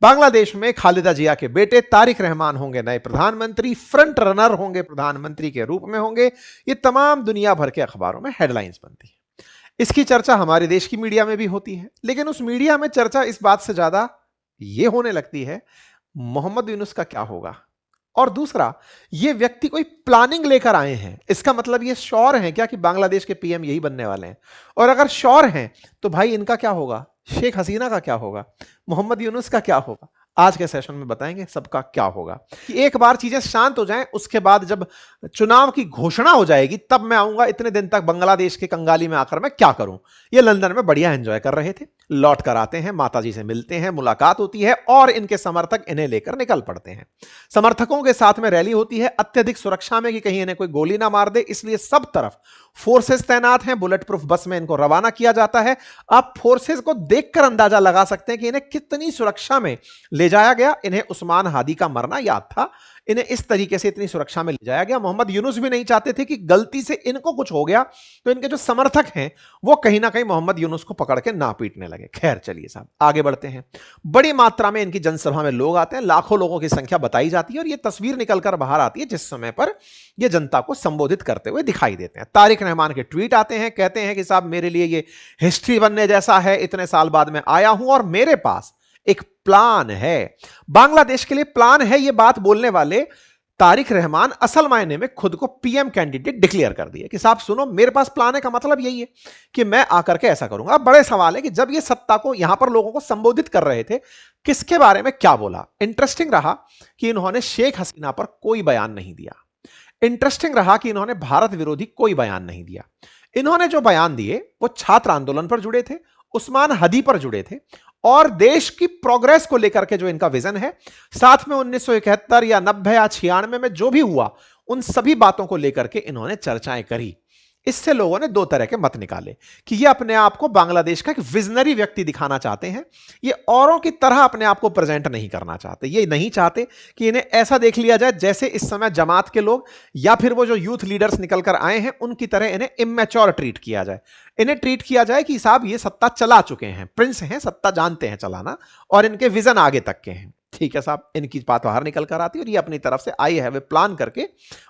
बांग्लादेश में खालिदा जिया के बेटे तारिक रहमान होंगे नए प्रधानमंत्री, फ्रंट रनर होंगे, प्रधानमंत्री के रूप में होंगे। ये तमाम दुनिया भर के अखबारों में हेडलाइंस बनती है। इसकी चर्चा हमारे देश की मीडिया में भी होती है, लेकिन उस मीडिया में चर्चा इस बात से ज्यादा यह होने लगती है मोहम्मद यूनुस का क्या होगा। और दूसरा, ये व्यक्ति कोई प्लानिंग लेकर आए हैं, इसका मतलब ये श्योर हैं क्या कि बांग्लादेश के पीएम यही बनने वाले हैं? और अगर श्योर हैं तो भाई इनका क्या होगा, शेख हसीना का क्या होगा, मोहम्मद यूनुस का क्या होगा? आज के सेशन में बताएंगे सबका क्या होगा। कि एक बार चीजें शांत हो जाएं, उसके बाद जब चुनाव की घोषणा हो जाएगी तब मैं आऊंगा। इतने दिन तक बांग्लादेश के कंगाली में आकर मैं क्या करूं? ये लंदन में बढ़िया एंजॉय कर रहे थे, लौट कर आते हैं, माताजी से मिलते हैं, मुलाकात होती है और इनके समर्थक इन्हें लेकर निकल पड़ते हैं। समर्थकों के साथ में रैली होती है, अत्यधिक सुरक्षा में कि कहीं इन्हें कोई गोली ना मार दे, इसलिए सब तरफ फोर्सेस तैनात हैं। बुलेट प्रूफ बस में इनको रवाना किया जाता है। आप फोर्सेस को देखकर अंदाजा लगा सकते हैं कि इन्हें कितनी सुरक्षा में ले जाया गया। इन्हें उस्मान हादी का मरना याद था, इन्हें इस तरीके से इतनी सुरक्षा में ले जाया गया। मोहम्मद यूनुस भी नहीं चाहते थे कि गलती से इनको कुछ हो गया तो इनके जो समर्थक हैं वो कहीं ना कहीं मोहम्मद यूनुस को पकड़ के ना पीटने लगे। खैर चलिए साहब आगे बढ़ते हैं। बड़ी मात्रा में इनकी जनसभा में लोग आते हैं, लाखों लोगों की संख्या बताई जाती है और यह तस्वीर निकलकर बाहर आती है जिस समय पर यह जनता को संबोधित करते हुए दिखाई देते हैं। तारिक रहमान के ट्वीट आते हैं, कहते हैं कि साहब मेरे लिए यह हिस्ट्री बनने जैसा है, इतने साल बाद मैं आया हूं और मेरे पास एक प्लान है। बांग्लादेश के लिए प्लान है, यह बात बोलने वाले तारिक रहमान असल मायने में खुद को पीएम कैंडिडेट डिक्लेयर कर दिए कि साहब सुनो मेरे पास प्लान है का मतलब यही है कि मैं आकर के ऐसा करूंगा। अब बड़े सवाल है कि जब ये सत्ता को यहां पर लोगों को संबोधित कर रहे थे किसके बारे में क्या बोला। इंटरेस्टिंग रहा कि इन्होंने शेख हसीना पर कोई बयान नहीं दिया। इंटरेस्टिंग रहा कि इन्होंने भारत विरोधी कोई बयान नहीं दिया। इन्होंने जो बयान दिए वो छात्र आंदोलन पर जुड़े थे, उस्मान हदी पर जुड़े थे और देश की प्रोग्रेस को लेकर के जो इनका विजन है, साथ में 1971 या 90 या 96 में जो भी हुआ उन सभी बातों को लेकर के इन्होंने चर्चाएं करी। इससे लोगों ने दो तरह के मत निकाले कि ये अपने आप को बांग्लादेश का एक विजनरी व्यक्ति दिखाना चाहते हैं, ये औरों की तरह अपने आप को प्रेजेंट नहीं करना चाहते। ये नहीं चाहते कि इन्हें ऐसा देख लिया जाए जैसे इस समय जमात के लोग या फिर वो जो यूथ लीडर्स निकल कर आए हैं उनकी तरह इन्हें इमेच्योर ट्रीट किया जाए। इन्हें ट्रीट किया जाए कि साहब ये सत्ता चला चुके हैं, प्रिंस हैं, सत्ता जानते हैं चलाना और इनके विजन आगे तक के हैं। ठीक है साहब, इनकी बात बाहर निकल कर आती है और ये अपनी तरफ से आई है वे प्लान करके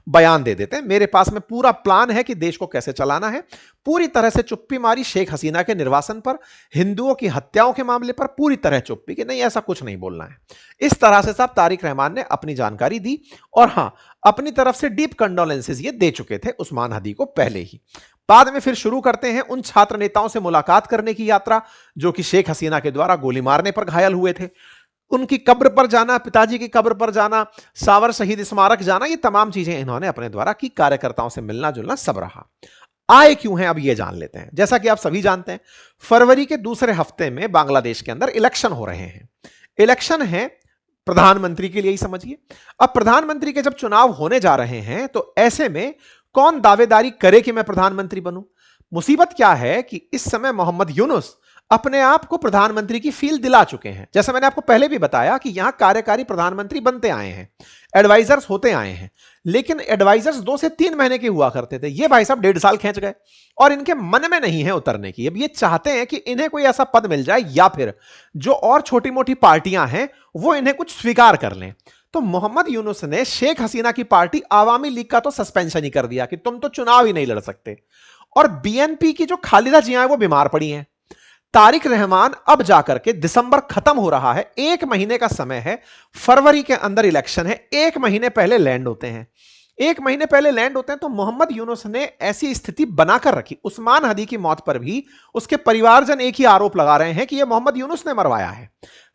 बयान दे देते हैं। मेरे पास में पूरा प्लान है कि देश को कैसे चलाना है। पूरी तरह से चुप्पी मारी शेख हसीना के निर्वासन पर, हिंदुओं की हत्याओं के मामले पर पूरी तरह चुप्पी कि नहीं ऐसा कुछ नहीं बोलना है। इस तरह से साहब तारिक रहमान ने अपनी जानकारी दी और हां अपनी तरफ से डीप कंडोलेंसेस ये दे चुके थे उस्मान हदी को पहले ही। बाद में फिर शुरू करते हैं उन छात्र नेताओं से मुलाकात करने की यात्रा जो कि शेख हसीना के द्वारा गोली मारने पर घायल हुए थे। उनकी कब्र पर जाना, पिताजी की कब्र पर जाना, सावर शहीद स्मारक जाना, ये तमाम चीजें इन्होंने अपने द्वारा की। कार्यकर्ताओं से मिलना जुलना सब रहा। आए क्यों हैं अब ये जान लेते हैं। जैसा कि आप सभी जानते हैं फरवरी के दूसरे हफ्ते में बांग्लादेश के अंदर इलेक्शन हो रहे हैं। इलेक्शन है प्रधानमंत्री के लिए ही समझिए। अब प्रधानमंत्री के जब चुनाव होने जा रहे हैं तो ऐसे में कौन दावेदारी करे कि मैं प्रधानमंत्री बनूं। मुसीबत क्या है कि इस समय मोहम्मद यूनुस अपने आप को प्रधानमंत्री की फील दिला चुके हैं। जैसा मैंने आपको पहले भी बताया कि यहां कार्यकारी प्रधानमंत्री बनते आए हैं, एडवाइजर्स होते आए हैं, लेकिन एडवाइजर्स 2 से 3 महीने के हुआ करते थे। ये भाई साहब 1.5 साल खींच गए और इनके मन में नहीं है उतरने की। अब ये चाहते हैं कि इन्हें कोई ऐसा पद मिल जाए या फिर जो और छोटी मोटी पार्टियां हैं वो इन्हें कुछ स्वीकार कर लें। तो मोहम्मद यूनुस ने शेख हसीना की पार्टी आवामी लीग का तो सस्पेंशन ही कर दिया कि तुम तो चुनाव ही नहीं लड़ सकते। और बीएनपी की जो खालिदा जिया है वो बीमार पड़ी हैं। तारिक रहमान अब जाकर के दिसंबर खत्म हो रहा है, 1 महीने का समय है, फरवरी के अंदर इलेक्शन है, 1 महीने पहले लैंड होते हैं। 1 महीने पहले लैंड होते हैं तो मोहम्मद यूनुस ने ऐसी स्थिति बनाकर रखी। उस्मान हदी की मौत पर भी उसके परिवारजन एक ही आरोप लगा रहे हैं कि यह मोहम्मद यूनुस ने मरवाया है,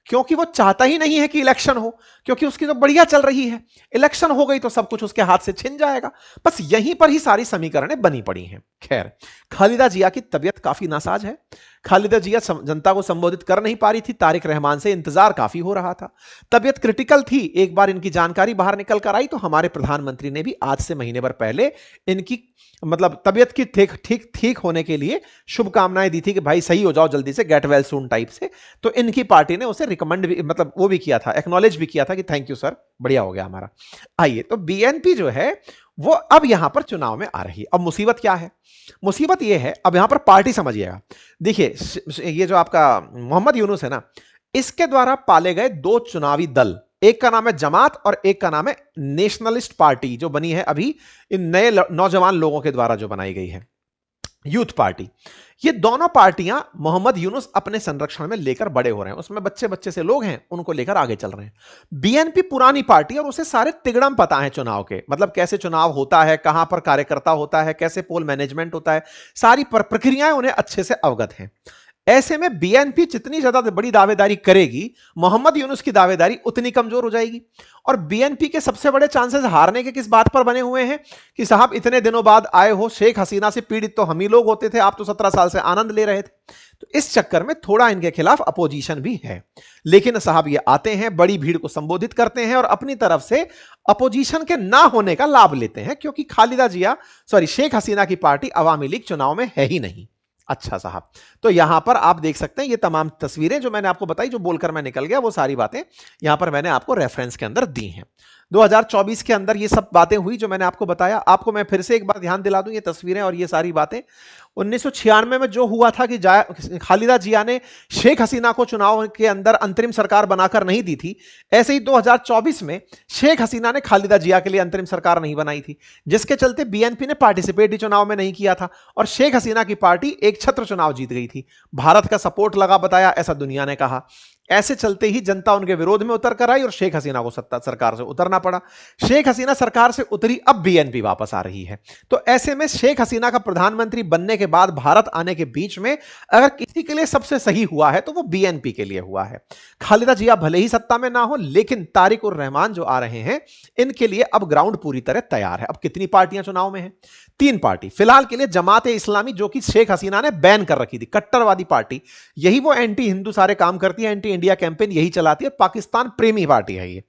क्योंकि वो चाहता ही नहीं है कि इलेक्शन हो, क्योंकि उसकी तो बढ़िया चल रही है। इलेक्शन हो गई तो सब कुछ उसके हाथ से छिन जाएगा। बस यहीं पर ही सारी समीकरणें बनी पड़ी हैं। खैर, खालिदा जिया की तबीयत काफी नासाज है। खालिदा जिया जनता को संबोधित कर नहीं पा रही थी। तारिक रहमान से इंतजार काफी हो रहा था, तबीयत क्रिटिकल थी। एक बार इनकी जानकारी बाहर निकल कर आई तो हमारे प्रधानमंत्री ने भी आज से महीने भर पहले इनकी तबीयत की ठीक होने के लिए शुभकामनाएं दी थी कि भाई सही हो जाओ जल्दी से, गेट वेल सून टाइप से। तो इनकी पार्टी ने उसे रिकमेंड भी वो भी किया था, एक्नॉलेज भी किया था कि थैंक यू सर, बढ़िया हो गया हमारा। आइए, तो बीएनपी जो है वो अब यहां पर चुनाव में आ रही है। अब मुसीबत क्या है? मुसीबत यह है, अब यहां पर पार्टी समझिएगा। देखिए ये जो आपका मोहम्मद यूनुस है ना, इसके द्वारा पाले गए दो चुनावी दल, एक का नाम है जमात और एक का नाम है नेशनलिस्ट पार्टी, जो बनी है अभी इन नए नौजवान लोगों के द्वारा जो बनाई गई है, यूथ पार्टी। ये दोनों पार्टियां मोहम्मद यूनुस अपने संरक्षण में लेकर बड़े हो रहे हैं, उसमें बच्चे बच्चे से लोग हैं, उनको लेकर आगे चल रहे हैं। बीएनपी पुरानी पार्टी और उसे सारे तिगड़म पता है चुनाव के, मतलब कैसे चुनाव होता है, कहां पर कार्यकर्ता होता है, कैसे पोल मैनेजमेंट होता है, सारी प्रक्रियाएं उन्हें अच्छे से अवगत हैं। ऐसे में बीएनपी जितनी ज्यादा बड़ी दावेदारी करेगी, मोहम्मद यूनुस की दावेदारी उतनी कमजोर हो जाएगी। और बीएनपी के सबसे बड़े चांसेस हारने के किस बात पर बने हुए हैं कि साहब इतने दिनों बाद आए हो, शेख हसीना से पीड़ित तो हम ही लोग होते थे, आप तो 17 साल से आनंद ले रहे थे। तो इस चक्कर में थोड़ा इनके खिलाफ अपोजिशन भी है। लेकिन साहब ये आते हैं, बड़ी भीड़ को संबोधित करते हैं और अपनी तरफ से अपोजिशन के ना होने का लाभ लेते हैं, क्योंकि शेख हसीना की पार्टी अवामी लीग चुनाव में है ही नहीं। अच्छा साहब, तो यहां पर आप देख सकते हैं ये तमाम तस्वीरें जो मैंने आपको बताई, जो बोलकर मैं निकल गया, वो सारी बातें यहां पर मैंने आपको रेफरेंस के अंदर दी हैं। 2024 के अंदर ये सब बातें हुई जो मैंने आपको बताया। आपको मैं फिर से एक बार ध्यान दिला दूं, ये तस्वीरें और ये सारी बातें 1996 में जो हुआ था कि खालिदा जिया ने शेख हसीना को चुनाव के अंदर अंतरिम सरकार बनाकर नहीं दी थी, ऐसे ही 2024 में शेख हसीना ने खालिदा जिया के लिए अंतरिम सरकार नहीं बनाई थी, जिसके चलते बीएनपी ने पार्टिसिपेट ही चुनाव में नहीं किया था और शेख हसीना की पार्टी एक छत्र चुनाव जीत गई थी। भारत का सपोर्ट लगा बताया, ऐसा दुनिया ने कहा। ऐसे चलते ही जनता उनके विरोध में उतर कर आई और शेख हसीना को सरकार से उतरना पड़ा। शेख हसीना सरकार से उतरी, अब बीएनपी वापस आ रही है। तो ऐसे में शेख हसीना का प्रधानमंत्री बनने के बाद भारत आने के बीच में अगर किसी के लिए सबसे सही हुआ है तो वो बीएनपी के लिए हुआ है। खालिदा जिया भले ही सत्ता में ना हो, लेकिन तारिक उर रहमान जो आ रहे हैं, इनके लिए अब ग्राउंड पूरी तरह तैयार है। अब कितनी पार्टियां चुनाव में हैं? 3 पार्टी फिलहाल के लिए। जमात ए इस्लामी, जो कि शेख हसीना ने बैन कर रखी थी, कट्टरवादी पार्टी, यही वो एंटी हिंदू सारे काम करती है, एंटी इंडिया कैंपेन यही चलाती है, पाकिस्तान प्रेमी पार्टी है ये।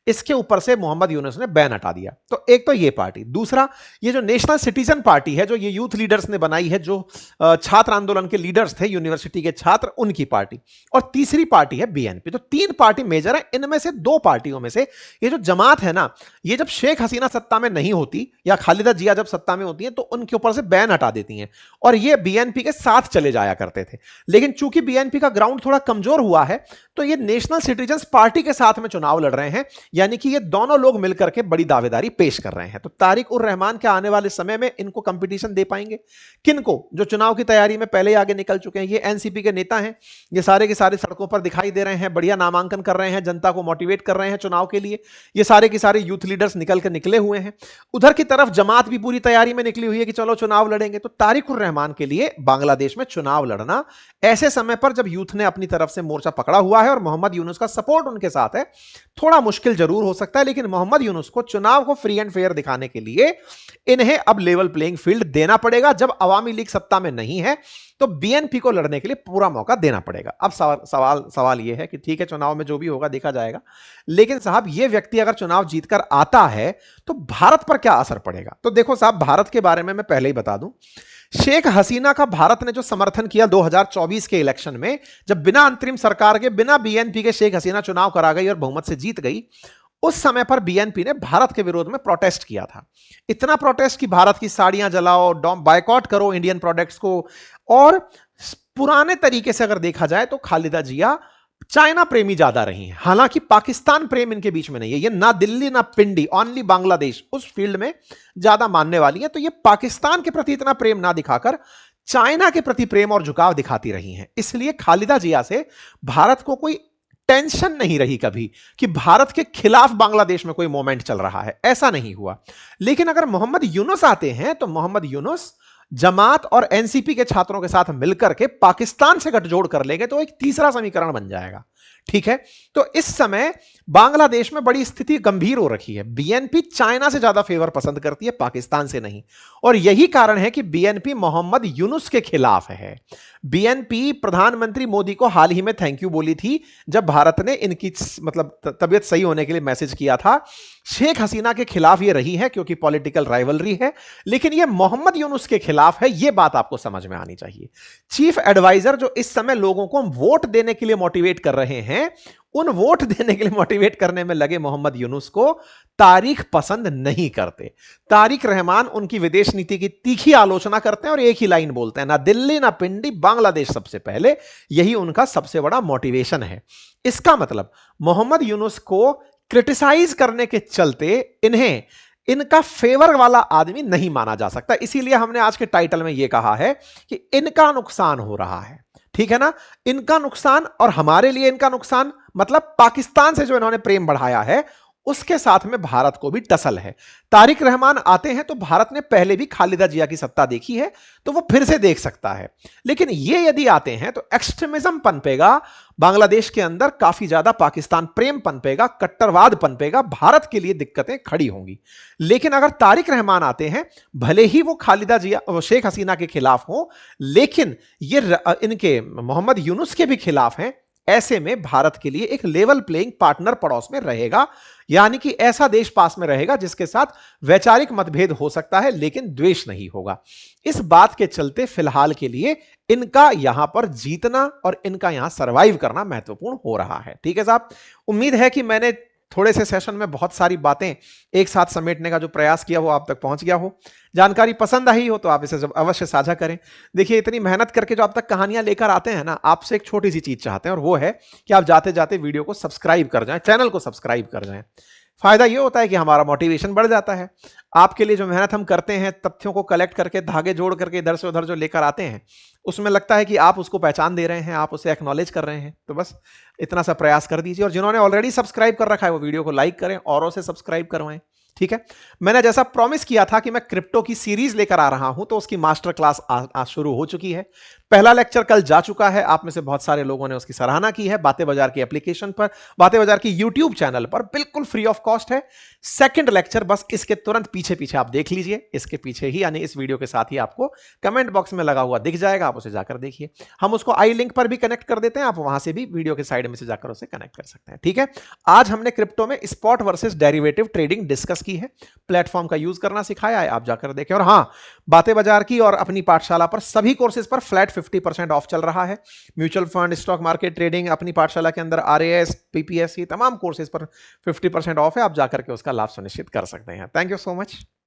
इसके ऊपर से मोहम्मद यूनुस ने बैन हटा दिया। तो एक तो ये पार्टी, दूसरा ये जो नेशनल सिटीजन पार्टी है, जो ये यूथ लीडर्स ने बनाई है, जो छात्र आंदोलन के लीडर्स थे, यूनिवर्सिटी के छात्र, उनकी पार्टी, और तीसरी पार्टी है बीएनपी। तो 3 पार्टी मेजर है। इनमें से 2 पार्टियों में से ये जो जमात है ना, ये जब शेख हसीना सत्ता में नहीं होती या खालिदा जिया जब सत्ता में होती है तो उनके ऊपर से बैन हटा देती हैं और ये बीएनपी के साथ चले जाया करते थे। लेकिन चूंकि बीएनपी का ग्राउंड थोड़ा कमजोर हुआ है तो ये नेशनल सिटीजन पार्टी के साथ में चुनाव लड़ रहे हैं, यानी कि ये दोनों लोग मिलकर के बड़ी दावेदारी पेश कर रहे हैं। तो तारिक उर रहमान के आने वाले समय में इनको कंपटीशन दे पाएंगे किनको? जो चुनाव की तैयारी में पहले ही आगे निकल चुके हैं। ये एनसीपी के नेता हैं, ये सारे के सारे सड़कों पर दिखाई दे रहे हैं, बढ़िया नामांकन कर रहे हैं, जनता को मोटिवेट कर रहे हैं चुनाव के लिए। ये सारे के सारे यूथ लीडर्स निकले हुए हैं। उधर की तरफ जमात भी पूरी तैयारी में निकली हुई है कि चलो चुनाव लड़ेंगे। तो तारिक उर रहमान के लिए बांग्लादेश में चुनाव लड़ना ऐसे समय पर जब यूथ ने अपनी तरफ से मोर्चा पकड़ा हुआ है और मोहम्मद यूनुस का सपोर्ट उनके साथ है, थोड़ा मुश्किल जरूर हो सकता है। लेकिन मोहम्मद यूनुस को चुनाव को फ्री एंड फेयर दिखाने के लिए इन्हें अब लेवल प्लेइंग फील्ड देना पड़ेगा। जब अवामी लीग सत्ता में नहीं है तो बीएनपी को लड़ने के लिए पूरा मौका देना पड़ेगा। अब सवाल यह है कि ठीक है, चुनाव में जो भी होगा देखा जाएगा, लेकिन साहब यह व्यक्ति अगर चुनाव जीतकर आता है तो भारत पर क्या असर पड़ेगा? तो देखो साहब, भारत के बारे में मैं पहले ही बता दूं, शेख हसीना का भारत ने जो समर्थन किया 2024 के इलेक्शन में, जब बिना अंतरिम सरकार के, बिना बीएनपी के शेख हसीना चुनाव करा गई और बहुमत से जीत गई, उस समय पर बीएनपी ने भारत के विरोध में प्रोटेस्ट किया था। इतना प्रोटेस्ट कि भारत की साड़ियां जलाओ, बायकॉट करो इंडियन प्रोडक्ट्स को। और पुराने तरीके से अगर देखा जाए तो खालिदा जिया चाइना प्रेमी ज्यादा रही हैं। हालांकि पाकिस्तान प्रेम इनके बीच में नहीं है, ये ना दिल्ली ना पिंडी, ओनली बांग्लादेश, उस फील्ड में ज्यादा मानने वाली है। तो ये पाकिस्तान के प्रति इतना प्रेम ना दिखाकर चाइना के प्रति प्रेम और झुकाव दिखाती रही हैं। इसलिए खालिदा जिया से भारत को कोई टेंशन नहीं रही कभी कि भारत के खिलाफ बांग्लादेश में कोई मोमेंट चल रहा है, ऐसा नहीं हुआ। लेकिन अगर मोहम्मद यूनुस आते हैं तो मोहम्मद यूनुस जमात और एनसीपी के छात्रों के साथ मिलकर के पाकिस्तान से गठजोड़ कर लेंगे तो एक तीसरा समीकरण बन जाएगा। ठीक है, तो इस समय बांग्लादेश में बड़ी स्थिति गंभीर हो रखी है। बीएनपी चाइना से ज्यादा फेवर पसंद करती है, पाकिस्तान से नहीं। और यही कारण है कि बीएनपी मोहम्मद यूनुस के खिलाफ है। बीएनपी प्रधानमंत्री मोदी को हाल ही में थैंक यू बोली थी जब भारत ने इनकी तबीयत सही होने के लिए मैसेज किया था। शेख हसीना के खिलाफ ये रही है क्योंकि पॉलिटिकल राइवलरी है, लेकिन ये मोहम्मद यूनुस के खिलाफ है, ये बात आपको समझ में आनी चाहिए। चीफ एडवाइजर जो इस समय लोगों को वोट देने के लिए मोटिवेट कर रहे हैं, उन वोट देने के लिए मोटिवेट करने में लगे मोहम्मद यूनुस को तारिक पसंद नहीं करते। तारिक रहमान उनकी विदेश नीति की तीखी आलोचना करते हैं और एक ही लाइन बोलते हैं, ना दिल्ली ना पिंडी, बांग्लादेश सबसे पहले। यही उनका सबसे बड़ा मोटिवेशन है। इसका मतलब मोहम्मद यूनुस को क्रिटिसाइज करने के चलते इन्हें इनका फेवर वाला आदमी नहीं माना जा सकता। इसीलिए हमने आज के टाइटल में यह कहा है कि इनका नुकसान हो रहा है, ठीक है ना। इनका नुकसान और हमारे लिए इनका नुकसान, मतलब पाकिस्तान से जो इन्होंने प्रेम बढ़ाया है उसके साथ में भारत को भी टसल है। तारिक रहमान आते हैं तो भारत ने पहले भी खालिदा जिया की सत्ता देखी है तो वो फिर से देख सकता है, लेकिन ये यदि आते हैं तो एक्सट्रीमिज्म पनपेगा बांग्लादेश के अंदर, काफी ज्यादा पाकिस्तान प्रेम पनपेगा, कट्टरवाद पनपेगा, भारत के लिए दिक्कतें खड़ी होंगी। लेकिन अगर तारिक रहमान आते हैं, भले ही वो खालिदा जिया शेख हसीना के खिलाफ हो, लेकिन ये इनके मोहम्मद यूनुस के भी खिलाफ हैं, ऐसे में भारत के लिए एक लेवल प्लेइंग पार्टनर पड़ोस में रहेगा, यानी कि ऐसा देश पास में रहेगा जिसके साथ वैचारिक मतभेद हो सकता है लेकिन द्वेष नहीं होगा। इस बात के चलते फिलहाल के लिए इनका यहां पर जीतना और इनका यहां सरवाइव करना महत्वपूर्ण हो रहा है। ठीक है साहब, उम्मीद है कि मैंने थोड़े से सेशन में बहुत सारी बातें एक साथ समेटने का जो प्रयास किया वो आप तक पहुंच गया हो। जानकारी पसंद आई हो तो आप इसे अवश्य साझा करें। देखिए, इतनी मेहनत करके जो आप तक कहानियां लेकर आते हैं ना, आपसे एक छोटी सी चीज चाहते हैं और वो है कि आप जाते जाते वीडियो को सब्सक्राइब कर जाएं, चैनल को सब्सक्राइब कर जाएं। फायदा ये होता है कि हमारा मोटिवेशन बढ़ जाता है। आपके लिए जो मेहनत हम करते हैं, तथ्यों को कलेक्ट करके, धागे जोड़ करके इधर से उधर जो लेकर आते हैं, उसमें लगता है कि आप उसको पहचान दे रहे हैं, आप उसे एक्नॉलेज कर रहे हैं। तो बस इतना सा प्रयास कर दीजिए और जिन्होंने ऑलरेडी सब्सक्राइब कर रखा है वो वीडियो को लाइक करें, औरों से सब्सक्राइब करवाएं। ठीक है, मैंने जैसा प्रॉमिस किया था कि मैं क्रिप्टो की सीरीज लेकर आ रहा हूं, तो उसकी मास्टर क्लास आज शुरू हो चुकी है। पहला लेक्चर कल जा चुका है, आप में से बहुत सारे लोगों ने उसकी सराहना की है। बातें बाजार की एप्लीकेशन पर, बातें बाजार की यूट्यूब चैनल पर बिल्कुल फ्री ऑफ कॉस्ट है। सेकंड लेक्चर बस इसके तुरंत पीछे पीछे आप देख लीजिए, इसके पीछे ही, यानी इस वीडियो के साथ ही आपको कमेंट बॉक्स में लगा हुआ दिख जाएगा, आप उसे जाकर देखिए। हम उसको आई लिंक पर भी कनेक्ट कर देते हैं, आप वहां से भी वीडियो के साइड में से जाकर उसे कनेक्ट कर सकते हैं। ठीक है, आज हमने क्रिप्टो में spot versus derivative trading discuss की है, प्लेटफॉर्म का यूज करना सिखाया है, आप जाकर देखें। और हां, बातें बाजार की और अपनी पाठशाला पर सभी कोर्सेज पर फ्लैट 50% ऑफ चल रहा है। Mutual fund, stock market, trading, अपनी पाठशाला के अंदर आरएएस, पीपीएससी, तमाम कोर्सेज पर 50% ऑफ है, आप जाकर के उसका लाभ सुनिश्चित कर सकते हैं। Thank you so much.